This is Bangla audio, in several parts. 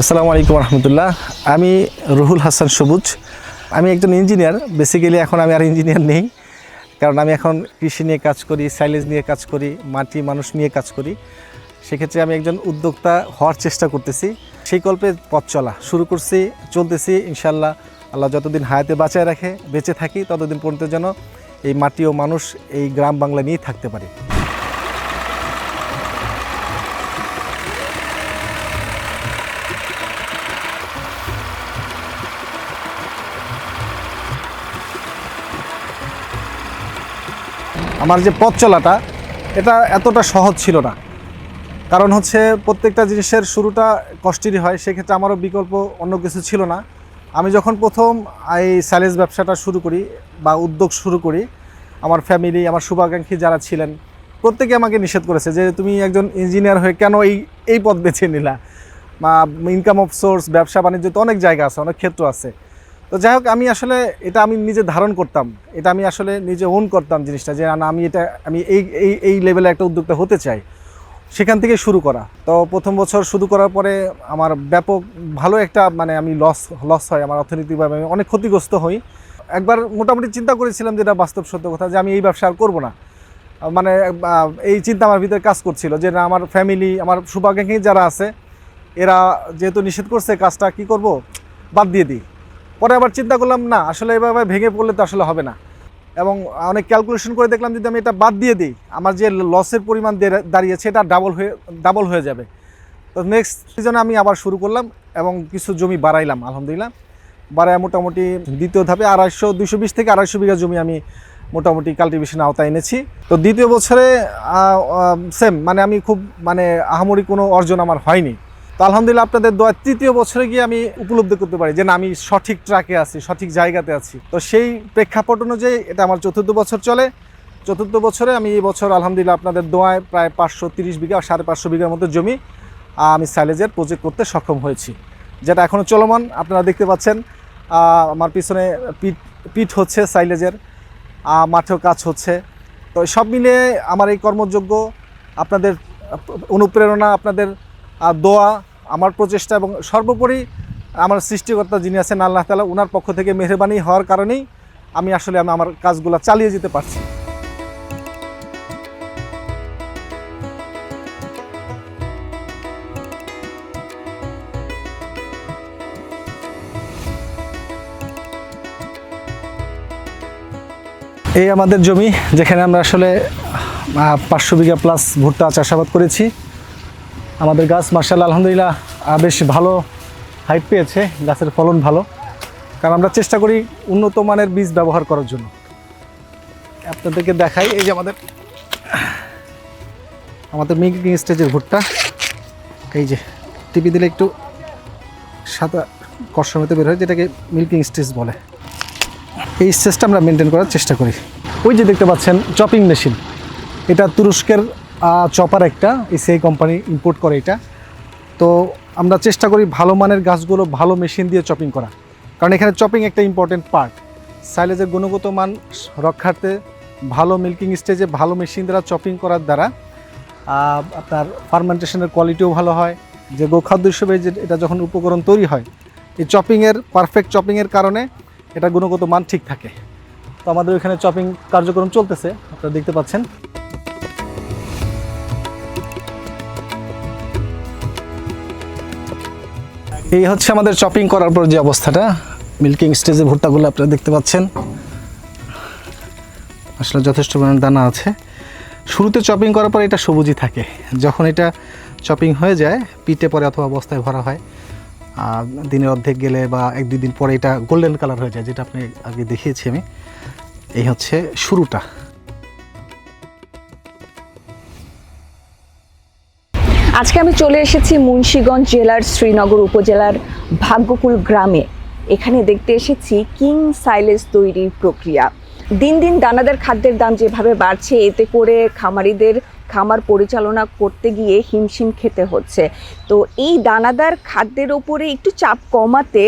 আসসালামু আলাইকুম রহমতুল্লাহ। আমি রুহুল হাসান সবুজ। আমি একজন ইঞ্জিনিয়ার। বেসিক্যালি এখন আমি আর ইঞ্জিনিয়ার নেই, কারণ আমি এখন কৃষি নিয়ে কাজ করি, সাইলেজ নিয়ে কাজ করি, মাটি মানুষ নিয়ে কাজ করি। সেক্ষেত্রে আমি একজন উদ্যোক্তা হওয়ার চেষ্টা করতেছি। সেই কল্পে পথ চলা শুরু করছি, চলতেছি। ইনশাল্লাহ আল্লাহ যতদিন হায়াতে বাঁচায় রাখে, বেঁচে থাকি, ততদিন পর্যন্ত যেন এই মাটি ও মানুষ এই গ্রাম বাংলা নিয়েই থাকতে পারে। আমার যে পথ চলাটা, এটা এতটা সহজ ছিল না। কারণ হচ্ছে প্রত্যেকটা জিনিসের শুরুটা কষ্টেরই হয়। সেক্ষেত্রে আমারও বিকল্প অন্য কিছু ছিল না। আমি যখন প্রথম এই সাইলেজ ব্যবসাটা শুরু করি বা উদ্যোগ শুরু করি, আমার ফ্যামিলি, আমার শুভাকাঙ্ক্ষী যারা ছিলেন, প্রত্যেকে আমাকে নিষেধ করেছে যে তুমি একজন ইঞ্জিনিয়ার হয়ে কেন এই পথ বেছে নিলা, বা ইনকাম অফ সোর্স, ব্যবসা বাণিজ্য তো অনেক জায়গা আছে, অনেক ক্ষেত্র আছে। তো যাই হোক, আমি আসলে এটা আমি নিজে ধারণ করতাম, এটা আমি আসলে নিজে ওন করতাম জিনিসটা, যে না, আমি এই লেভেলে একটা উদ্যোক্তা হতে চাই। সেখান থেকে শুরু করা। তো প্রথম বছর শুরু করার পরে আমার ব্যাপক ভালো একটা আমি লস হয়, আমার অর্থনৈতিকভাবে আমি অনেক ক্ষতিগ্রস্ত হই। একবার মোটামুটি চিন্তা করেছিলাম, যেটা বাস্তব সত্য কথা, যে আমি এই ব্যবসা আর করবো না। এই চিন্তা আমার ভিতরে কাজ করছিল যে না, আমার ফ্যামিলি, আমার শুভাকাঙ্ক্ষী যারা আছে, এরা যেহেতু নিষেধ করছে, কাজটা কি করব, বাদ দিয়ে দিই। পরে আবার চিন্তা করলাম, না আসলে এভাবে ভেঙে পড়লে তো আসলে হবে না, এবং অনেক ক্যালকুলেশন করে দেখলাম যদি আমি এটা বাদ দিয়ে দিই, আমার যে লসের পরিমাণ দাঁড়িয়েছে এটা ডাবল হয়ে যাবে। তো নেক্সট সিজনে আমি আবার শুরু করলাম এবং কিছু জমি বাড়াইলাম, আলহামদুলিল্লাহ। বাড়ায় মোটামুটি দ্বিতীয় ধাপে 220 থেকে 250 বিঘা জমি আমি মোটামুটি কাল্টিভেশনের আওতায় এনেছি। তো দ্বিতীয় বছরে সেম, আমি খুব আহামরি কোনো অর্জন আমার হয়নি। তো আলহামদুলিল্লাহ আপনাদের দোয়া তৃতীয় বছরে গিয়ে আমি উপলব্ধি করতে পারি যে না, আমি সঠিক ট্র্যাকে আছি, সঠিক জায়গাতে আছি। তো সেই প্রেক্ষাপট অনুযায়ী এটা আমার চতুর্থ বছর চলে। চতুর্থ বছরে আমি এই বছর আলহামদুলিল্লাহ আপনাদের দোয়ায় প্রায় 530 বিঘা, 550 বিঘার মতো জমি আমি সাইলেজের প্রজেক্ট করতে সক্ষম হয়েছি, যেটা এখনও চলমান। আপনারা দেখতে পাচ্ছেন আমার পিছনে পিট হচ্ছে সাইলেজের, মাঠেও কাজ হচ্ছে। তো সব মিলিয়ে আমার এই কর্মযোগ্য, আপনাদের অনুপ্রেরণা, আপনাদের দোয়া, আমার প্রচেষ্টা, এবং সর্বোপরি আমার সৃষ্টিকর্তা যিনি আছেন আল্লাহ তাআলা, ওনার পক্ষ থেকে মেহেরবানি হওয়ার কারণেই আমি আমার কাজগুলো চালিয়ে যেতে পারছি। এই আমাদের জমি, যেখানে আমরা আসলে 500 বিঘা প্লাস ভুট্টা চাষাবাদ করেছি। আমাদের গাছ মাশাআল্লাহ আলহামদুলিল্লাহ বেশ ভালো হাইট পেয়েছে, গাছের ফলন ভালো, কারণ আমরা চেষ্টা করি উন্নত মানের বীজ ব্যবহার করার জন্য। আপনাদেরকে দেখাই, এই যে আমাদের মিল্কিং স্টেজের ভুট্টা, এই যে টিপি দিলে একটু সাদা কষামতে বের হয়, যেটাকে মিল্কিং স্টেজ বলে। এই স্টেজটা আমরা মেনটেন করার চেষ্টা করি। ওই যে দেখতে পাচ্ছেন চপিং মেশিন, এটা তুরস্কের চপার, একটা সেই কোম্পানি ইম্পোর্ট করে এটা। তো আমরা চেষ্টা করি ভালো মানের গাছগুলো ভালো মেশিন দিয়ে চপিং করা, কারণ এখানে চপিং একটা ইম্পর্টেন্ট পার্ট। সাইলেজের গুণগত মান রক্ষার্থে ভালো মিল্কিং স্টেজে ভালো মেশিন দ্বারা চপিং করার দ্বারা আপনার ফার্মেন্টেশনের কোয়ালিটিও ভালো হয়। যে গোখাদ্য হিসেবে যে এটা যখন উপকরণ তৈরি হয়, এই পারফেক্ট চপিংয়ের কারণে এটা গুণগত মান ঠিক থাকে। তো আমাদের ওইখানে চপিং কার্যক্রম চলতেছে, আপনারা দেখতে পাচ্ছেন। এই হচ্ছে আমাদের চপিং করার পর যে অবস্থাটা, মিল্কিং স্টেজে ভুট্টাগুলো আপনারা দেখতে পাচ্ছেন, আসলে যথেষ্ট পরিমাণ দানা আছে। শুরুতে চপিং করার পর এটা সবুজই থাকে, যখন এটা চপিং হয়ে যায় পিঠে পরে অথবা বস্তায় ভরা হয়, দিনের অর্ধেক গেলে বা 1-2 দিন পরে এটা গোল্ডেন কালার হয়ে যায়, যেটা আপনি আগে দেখিয়েছি আমি। এই হচ্ছে শুরুটা। আজকে আমি চলে এসেছি মুন্সিগঞ্জ জেলার শ্রীনগর উপজেলার ভাগ্যকুল গ্রামে। এখানে দেখতে এসেছি কিং সাইলেজ তৈরির প্রক্রিয়া। দিন দিন দানাদার খাদ্যের দাম যেভাবে বাড়ছে, এতে করে খামারিদের খামার পরিচালনা করতে গিয়ে হিমশিম খেতে হচ্ছে। তো এই দানাদার খাদ্যের ওপরে একটু চাপ কমাতে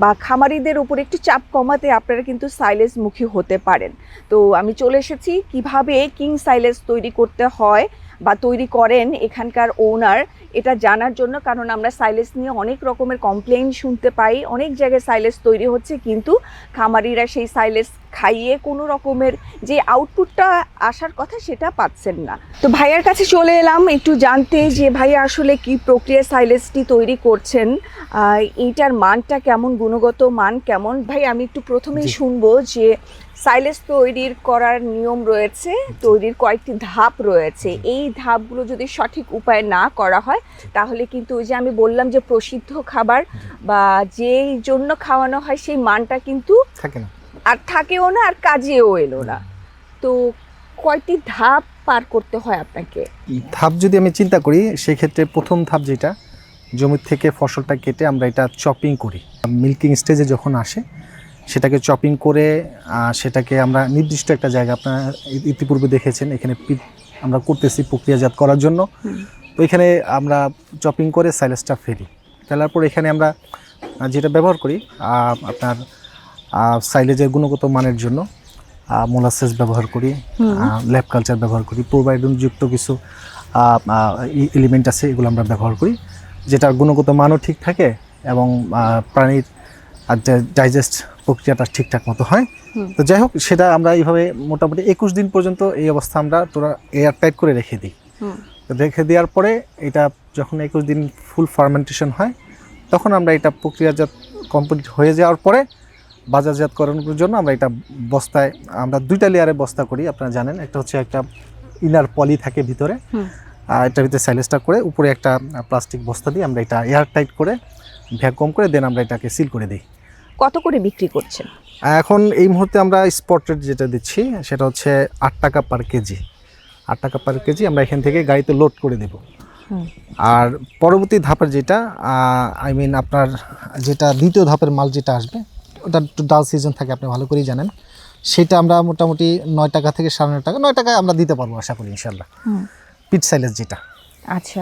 বা খামারিদের উপর একটু চাপ কমাতে আপনারা কিন্তু সাইলেজ মুখী হতে পারেন। তো আমি চলে এসেছি কিভাবে কিং সাইলেজ তৈরি করতে হয় বা তৈরি করেন এখানকার ওনার, এটা জানার জন্য। কারণ আমরা সাইলেজ নিয়ে অনেক রকমের কমপ্লেইন শুনতে পাই, অনেক জায়গায় সাইলেজ তৈরি হচ্ছে কিন্তু খামারিরা সেই সাইলেজ খাইয়ে কোনো রকমের যে আউটপুটটা আসার কথা সেটা পাচ্ছেন না। তো ভাইয়ার কাছে চলে এলাম একটু জানতে যে ভাইয়া আসলে কি প্রক্রিয়া সাইলেজটি তৈরি করছেন, এইটার মানটা কেমন, গুণগত মান কেমন। ভাই আমি একটু প্রথমেই শুনবো যে সাইলেজ তৈরির করার নিয়ম রয়েছে, তৈরির কয়েকটি ধাপ রয়েছে, এই ধাপগুলো যদি সঠিক উপায়ে না করা হয় তাহলে কিন্তু ওই যে আমি বললাম যে প্রসিদ্ধ খাবার বা যেই জন্য খাওয়ানো হয় সেই মানটা কিন্তু থাকে না, আর থাকেও না, আর কাজেও এলো না। তো কয়টি ধাপ পার করতে হয় আপনাকে? ধাপ যদি আমি চিন্তা করি সেক্ষেত্রে প্রথম ধাপ যেটা, জমি থেকে ফসলটা কেটে আমরা এটা চপিং করি, মিল্কিং স্টেজে যখন আসে সেটাকে চপিং করে সেটাকে আমরা নির্দিষ্ট একটা জায়গা, আপনারা ইতিপূর্বে দেখেছেন এখানে আমরা করতেছি প্রক্রিয়াজাত করার জন্য। তো এখানে আমরা চপিং করে সাইলেজটা ফেলার পর এখানে আমরা যেটা ব্যবহার করি আপনার সাইলেজের গুণগত মানের জন্য মোলাসেস ব্যবহার করি, ল্যাব কালচার ব্যবহার করি, প্রোবায়োটিকযুক্ত কিছু এলিমেন্ট আছে এগুলো আমরা ব্যবহার করি, যেটার গুণগত মানও ঠিক থাকে এবং প্রাণীর ডাইজেস্ট প্রক্রিয়াটা ঠিকঠাক মতো হয়। তো যাই হোক, সেটা আমরা এইভাবে মোটামুটি 21 দিন পর্যন্ত এই অবস্থা আমরা তোরা এয়ার টাইট করে রেখে দিই। রেখে দেওয়ার পরে এটা যখন 21 দিন ফুল ফার্মেন্টেশন হয় তখন আমরা এটা প্রক্রিয়াজাত কমপ্লিট হয়ে যাওয়ার পরে বাজারজাতকরণের জন্য আমরা এটা বস্তায়, আমরা 2টা লেয়ারে বস্তা করি, আপনারা জানেন। একটা হচ্ছে একটা ইনার পলি থাকে ভিতরে, এটার ভিতরে সাইলেজটা করে উপরে একটা প্লাস্টিক বস্তা দিয়ে আমরা এটা এয়ার টাইট করে ভ্যাকুয়াম করে দেন আমরা এটাকে সিল করে দিই। কত করে বিক্রি করছেন এখন এই মুহূর্তে? আমরা স্পট রেট যেটা দিচ্ছি সেটা হচ্ছে 8 টাকা পার কেজি। 8 টাকা পার কেজি আমরা এখান থেকে গাড়িতে লোড করে দেব। আর পরবর্তী ধাপের যেটা আপনার যেটা দ্বিতীয় ধাপের মাল যেটা আসবে ওটা একটু ডাল সিজন থাকে, আপনি ভালো করেই জানেন। সেটা আমরা মোটামুটি 9 টাকা থেকে 9.5 টাকা, 9 টাকায় আমরা দিতে পারবো আশা করি ইনশাল্লাহ, পিট সাইলেজ যেটা। আচ্ছা,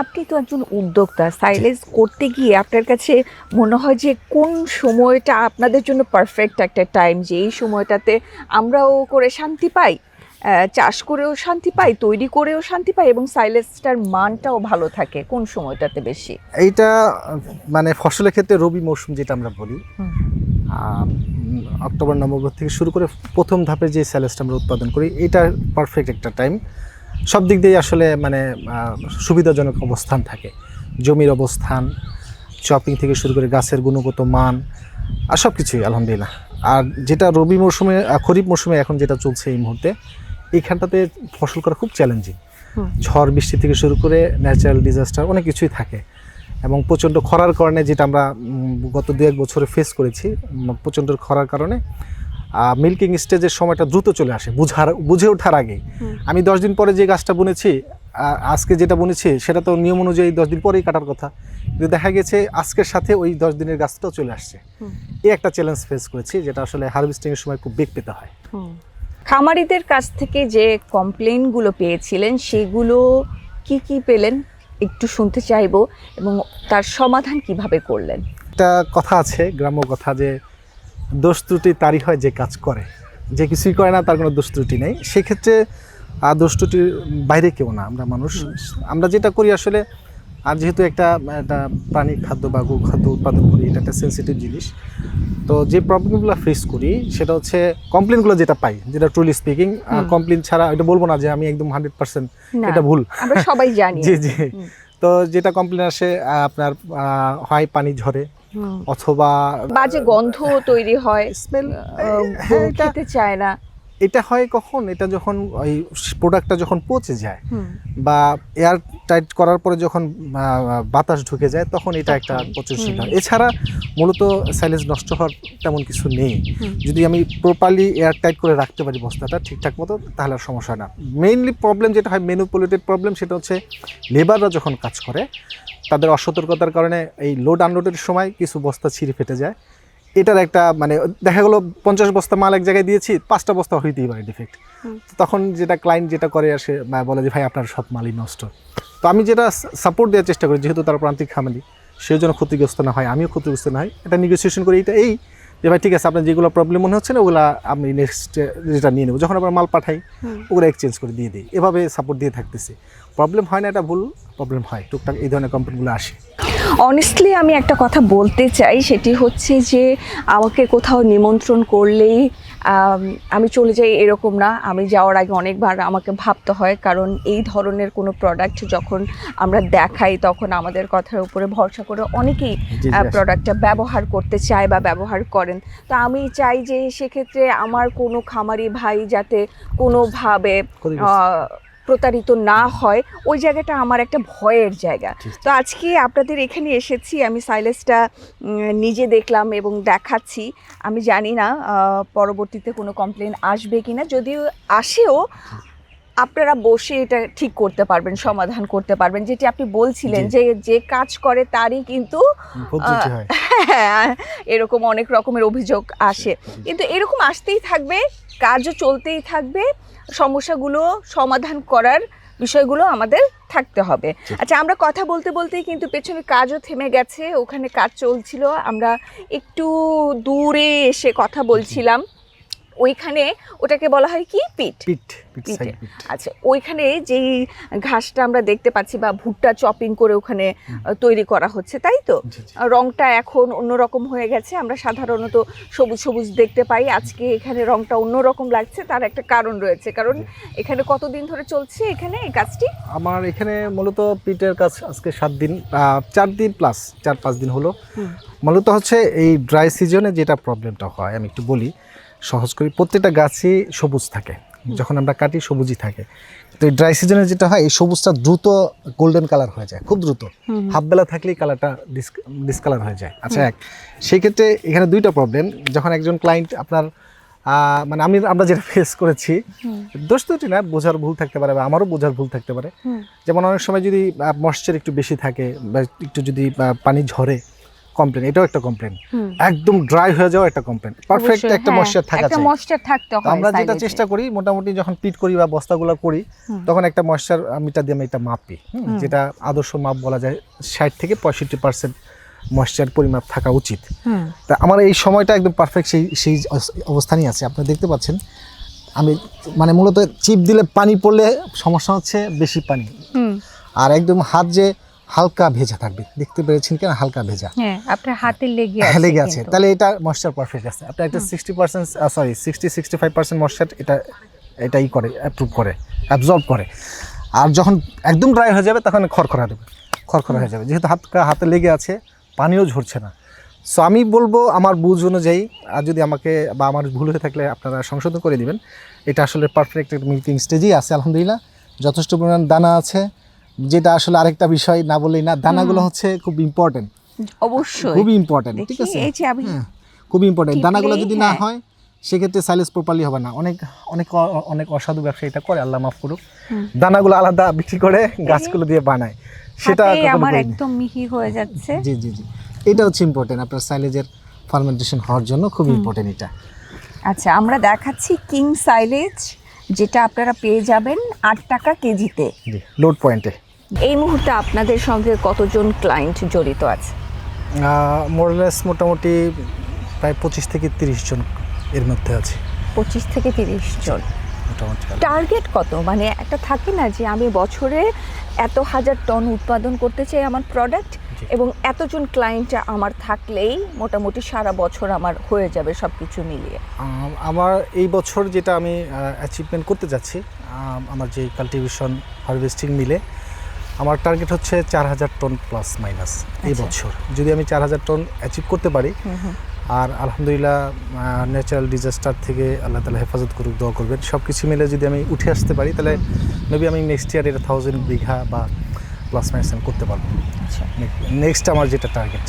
আপনি তো একজন উদ্যোক্তা, সাইলেজ করতে গিয়ে আপনার কাছে মনে হয় যে কোন সময়টা আপনাদের জন্য পারফেক্ট একটা টাইম, যে এই সময়টাতে আমরাও করে শান্তি পাই, চাষ করেও শান্তি পাই, তৈরি করেও শান্তি পাই এবং সাইলেজটার মানটাও ভালো থাকে, কোন সময়টাতে বেশি? এইটা মানে ফসলের ক্ষেত্রে রবি মৌসুম যেটা আমরা বলি, অক্টোবর নভেম্বর থেকে শুরু করে প্রথম ধাপে যে সাইলেজটা আমরা উৎপাদন করি, এটা পারফেক্ট একটা টাইম। সব দিক দিয়ে আসলে মানে সুবিধাজনক অবস্থান থাকে, জমির অবস্থান, চপিং থেকে শুরু করে গাছের গুণগত মান আর সব কিছুই আলহামদুলিল্লাহ। আর যেটা রবি মৌসুমে, খরিফ মৌসুমে এখন যেটা চলছে এই মুহূর্তে, এইখানটাতে ফসল করা খুব চ্যালেঞ্জিং। ঝড় বৃষ্টি থেকে শুরু করে ন্যাচারাল ডিজাস্টার অনেক কিছুই থাকে এবং প্রচণ্ড খরার কারণে, যেটা আমরা গত 2-1 বছরে ফেস করেছি, প্রচণ্ড খরার কারণে মিল্কিং স্টেজের সময়টা দ্রুত চলে আসে, বুঝে ওঠার আগেই। আমি 10 দিন পরে যে গাছটা বুনেছি, আজকে যেটা বুনেছি সেটা তো নিয়ম অনুযায়ী 10 দিন পরেই কাটার কথা, কিন্তু দেখা গেছে আজকের সাথে ওই 10 দিনের গাছটাও চলে আসছে। এই একটা চ্যালেঞ্জ ফেস করেছি, যেটা আসলে হারভেস্টিংয়ের সময় খুব বেগ পেতে হয়। খামারিদের কাছ থেকে যে কমপ্লেইনগুলো পেয়েছিলেন সেগুলো কি কি পেলেন একটু শুনতে চাইবো এবং তার সমাধান কিভাবে করলেন? একটা কথা আছে, গ্রাম্য কথা, যে দোষ ত্রুটি তারই হয় যে কাজ করে, যে কিছুই করে না তার কোনো দোষ ত্রুটি নেই। সেক্ষেত্রে দোষ ত্রুটির বাইরে কেউ না, আমরা মানুষ। আমরা যেটা করি আসলে, আর যেহেতু একটা প্রাণী খাদ্য বা গো খাদ্য উৎপাদন করি, এটা একটা সেন্সিটিভ জিনিস। তো যে প্রবলেমগুলো ফেস করি সেটা হচ্ছে কমপ্লেনগুলো যেটা পাই, যেটা ট্রুলি স্পিকিং, কমপ্লেন ছাড়া এটা বলবো না যে আমি একদম 100%, এটা ভুল, আমরা সবাই জানি। জি জি। তো যেটা কমপ্লেন আসে আপনার হয় পানি ঝরে, অথবা বাজে গন্ধ তৈরি হয়, স্মেল, খেতে চায় না। এটা হয় কখন? এটা যখন ওই প্রোডাক্টটা যখন পচে যায় বা এয়ার টাইট করার পরে যখন বাতাস ঢুকে যায়, তখন এটা একটা প্রচুর সুবিধা। এছাড়া মূলত সাইলেজ নষ্ট হওয়ার তেমন কিছু নেই, যদি আমি প্রপারলি এয়ার টাইট করে রাখতে পারি বস্তাটা ঠিকঠাক মতো, তাহলে আর সমস্যা না। মেইনলি প্রবলেম যেটা হয়, ম্যানিপুলেটেড প্রবলেম, সেটা হচ্ছে লেবাররা যখন কাজ করে তাদের অসতর্কতার কারণে এই লোড আনলোডের সময় কিছু বস্তা ছিঁড়ে ফেটে যায়। এটার একটা মানে দেখা গেলো 50 বস্তা মাল এক জায়গায় দিয়েছি, 5টা বস্তা হইতেই পারে ডিফেক্ট। তখন যেটা ক্লায়েন্ট যেটা করে আসে বলে যে ভাই আপনার সব মালই নষ্ট। তো আমি যেটা সাপোর্ট দেওয়ার চেষ্টা করি, যেহেতু তারা প্রান্তিক খামারি, সেই জন্য ক্ষতিগ্রস্ত না হয়, আমিও ক্ষতিগ্রস্ত না হয়, এটা নেগোসিয়েশন করি। এটা এই যে ভাই ঠিক আছে আপনার যেগুলো প্রবলেম মনে হচ্ছে না ওগুলা আমি নেক্সট যেটা নিয়ে নেবো, যখন আমরা মাল পাঠাই ওগুলো এক্সচেঞ্জ করে দিয়ে দিই, এভাবে সাপোর্ট দিয়ে থাকতেছি। প্রবলেম হয় না এটা ভুল, প্রবলেম হয় টুকটাক, এই ধরনের কমপ্লেনগুলো আসে। অনেস্টলি আমি একটা কথা বলতে চাই, সেটি হচ্ছে যে আমাকে কোথাও নিমন্ত্রণ করলেই আমি চলে যাই এরকম না, আমি যাওয়ার আগে অনেকবার আমাকে ভাবতে হয়, কারণ এই ধরনের কোনো প্রোডাক্ট যখন আমরা দেখাই তখন আমাদের কথার উপরে ভরসা করে অনেকেই প্রোডাক্টটা ব্যবহার করতে চায় বা ব্যবহার করেন। তো আমি চাই যে সেক্ষেত্রে আমার কোনো খামারি ভাই যাতে কোনোভাবে প্রতারিত না হয়, ওই জায়গাটা আমার একটা ভয়ের জায়গা। তো আজকে আপনাদের এখানে এসেছি, আমি সাইলেসটা নিজে দেখলাম এবং দেখাচ্ছি। আমি জানি না পরবর্তীতে কোনো কমপ্লেন আসবে কিনা, যদিও আসেও আপনারা বসে এটা ঠিক করতে পারবেন, সমাধান করতে পারবেন, যেটি আপনি বলছিলেন যে যে কাজ করে তারই কিন্তু এরকম অনেক রকমের অভিযোগ আসে, কিন্তু এরকম আসতেই থাকবে, কাজও চলতেই থাকবে, সমস্যাগুলো সমাধান করার বিষয়গুলো আমাদের থাকতে হবে। আচ্ছা, আমরা কথা বলতে বলতেই কিন্তু পেছনে কাজও থেমে গেছে, ওখানে কাজ চলছিল, আমরা একটু দূরে এসে কথা বলছিলাম। ওইখানে ওটাকে বলা হয় কি পিট। আচ্ছা, ওইখানে যেই ঘাসটা আমরা দেখতে পাচ্ছি বা ভুট্টা চপিং করে ওখানে তৈরি করা হচ্ছে, তাই তো? রংটা এখন অন্যরকম হয়ে গেছে, আমরা সাধারণত সবুজ সবুজ দেখতে পাই, আজকে এখানে রংটা অন্যরকম লাগছে, তার একটা কারণ রয়েছে। কারণ এখানে কতদিন ধরে চলছে এখানে এই কাজটি? আমার এখানে মূলত পিটের কাজ আজকে 7 দিন, 4 দিন প্লাস 4-5 দিন হলো। মূলত হচ্ছে এই ড্রাই সিজনে যেটা প্রবলেমটা হয় আমি একটু বলি সহজ করি। প্রত্যেকটা গাছই সবুজ থাকে, যখন আমরা কাটি সবুজই থাকে। তো এই ড্রাই সিজনে যেটা হয়, এই সবুজটা দ্রুত গোল্ডেন কালার হয়ে যায়, খুব দ্রুত, হাফ বেলা থাকলেই কালারটা ডিসকালার হয়ে যায়। আচ্ছা, সেই ক্ষেত্রে এখানে দুইটা প্রবলেম। যখন একজন ক্লায়েন্ট আপনার মানে আমরা যেটা ফেস করেছি, দোষ দুটি না, বোঝার ভুল থাকতে পারে বা আমারও বোঝার ভুল থাকতে পারে। যেমন অনেক সময় যদি ময়েশ্চার একটু বেশি থাকে বা একটু যদি পানি ঝরে, কমপ্লেন, এটাও একটা কমপ্লেন। একদম ড্রাই হয়ে যাওয়া একটা কমপ্লেন। পারফেক্ট একটা ময়েশ্চার থাকা চাই। আমরা যেটা চেষ্টা করি, মোটামুটি যখন পিট করি বা বস্তাগুলো করি, তখন একটা ময়েশ্চার মিটার দিয়ে আমি এটা মাপি, যেটা আদর্শ মাপ বলা যায় 60 থেকে 65% ময়েশ্চার পরিমাপ থাকা উচিত। তা আমার এই সময়টা একদম পারফেক্ট সেই অবস্থানই আছে। আপনারা দেখতে পাচ্ছেন, আমি মানে মূলত চিপ দিলে পানি পড়লে সমস্যা হচ্ছে বেশি পানি, আর একদম হাত যে হালকা ভেজা থাকবে, দেখতে পেরেছেন কিনা, হালকা ভেজা, হ্যাঁ আপনার হাতে লেগে আছে, তাহলে এটা ময়েশ্চার পারফেক্ট আছে। আপনার একটা 60-65% ময়েশ্চার এটাই করে, অ্যাপ্রুভ করে, অ্যাবজর্ব করে। আর যখন একদম ড্রাই হয়ে যাবে তখন খড়খড়া হয়ে যাবে, যেহেতু হাতে লেগে আছে, পানিও ঝরছে না। সো আমি বলবো আমার বুঝ অনুযায়ী, আর যদি আমাকে বা আমার ভুল হয়ে থাকলে আপনারা সংশোধন করে দিবেন, এটা আসলে পারফেক্ট একটা মিল্কিং স্টেজেই আছে আলহামদুলিল্লাহ। যথেষ্ট পরিমাণ দানা আছে, যেটা আসলে আরেকটা বিষয় না বললেই না, দানাগুলো হচ্ছে খুব ইম্পর্টেন্ট, অবশ্যই খুবই ইম্পর্টেন্ট, ঠিক আছে, খুবই ইম্পর্টেন্ট। দানাগুলো যদি না হয় সেক্ষেত্রে সাইলেজ প্রপারলি হবে না। অনেক অনেক অনেক অসাধু ব্যবসা এটা করে, আল্লাহ মাফ করুক, দানাগুলো আলাদা বিক্রি করে গাছগুলো দিয়ে বানায়, সেটা আমার একদম মিহি হয়ে যাচ্ছে। জি জি জি, এটা হচ্ছে ইম্পর্টেন্ট আপনার সাইলেজের ফার্মেন্টেশন হওয়ার জন্য, খুব ইম্পর্টেন্ট এটা। আচ্ছা, আমরা দেখাচ্ছি কিং সাইলেজ, যেটা আপনারা পেয়ে যাবেন 8 টাকা কেজিতে, লোড পয়েন্টে। এই মুহূর্তে আপনাদের সঙ্গে কতজন ক্লায়েন্ট জড়িত আছে? মোরলেস মোটামুটি প্রায় 25 থেকে 30 জন এর মধ্যে আছে। 25 থেকে 30 জন মোটামুটি। টার্গেট কত? মানে একটা থাকে না যে আমি বছরে এত হাজার টন উৎপাদন করতে চাই আমার প্রোডাক্ট, এবং এতজন ক্লায়েন্ট আমার থাকলেই মোটামুটি সারা বছর আমার হয়ে যাবে সব কিছু মিলিয়ে। আমার এই বছর যেটা আমি অ্যাচিভমেন্ট করতে যাচ্ছি, আমার যে কাল্টিভেশন হারভেস্টিং মিলে আমার টার্গেট হচ্ছে 4000 টন প্লাস মাইনাস এই বছর। যদি আমি 4000 টন অ্যাচিভ করতে পারি, আর আলহামদুলিল্লাহ ন্যাচারাল ডিজাস্টার থেকে আল্লাহ তাআলা হেফাজত করুক, দোয়া করবেন, সব কিছু মিলে যদি আমি উঠে আসতে পারি, তাহলে মেবি আমি নেক্সট ইয়ার 1000 বিঘা বা প্লাস মাইনাস করতে পারবো। নেক্সট আমার যেটা টার্গেট।